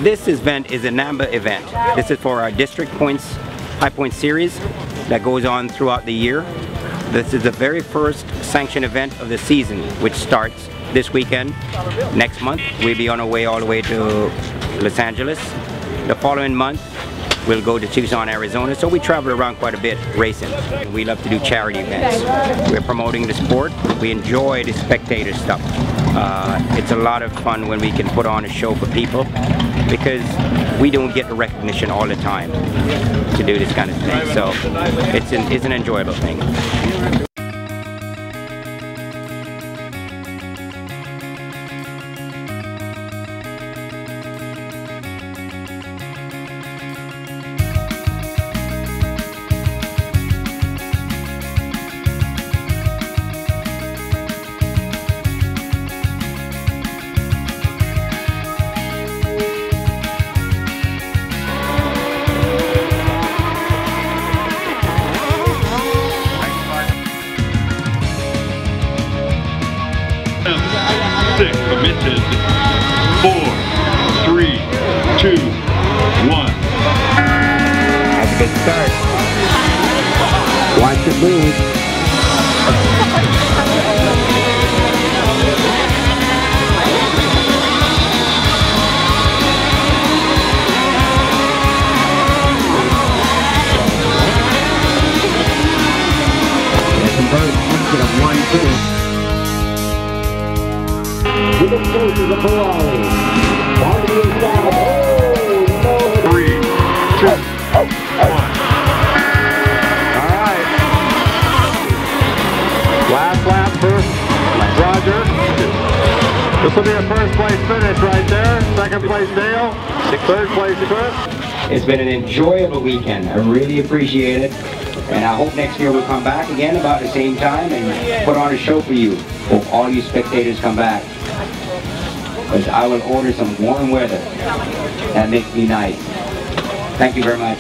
This event is a NAMBA event. This is for our district points, high point series that goes on throughout the year. This is the very first sanctioned event of the season, which starts this weekend. Next month, we'll be on our way all the way to Los Angeles. The following month, we'll go to Tucson, Arizona. So we travel around quite a bit racing. We love to do charity events. We're promoting the sport. We enjoy the spectator stuff. It's a lot of fun when we can put on a show for people, because we don't get the recognition all the time to do this kind of thing. So it's an enjoyable thing. Six, committed. 4, 3, 2, 1. That's a good start. Watch it move. There's some birds punching of 1, 2. With the forces of Ferrari. Down to the inside. Oh, no. 3, 2, 1. Alright. Last lap for Roger. This will be a first place finish right there. Second place Dale. Third place Chris. It's been an enjoyable weekend. I really appreciate it. And I hope next year we'll come back again about the same time and put on a show for you. Hope all you spectators come back. Because I will order some warm weather. That makes me nice. Thank you very much.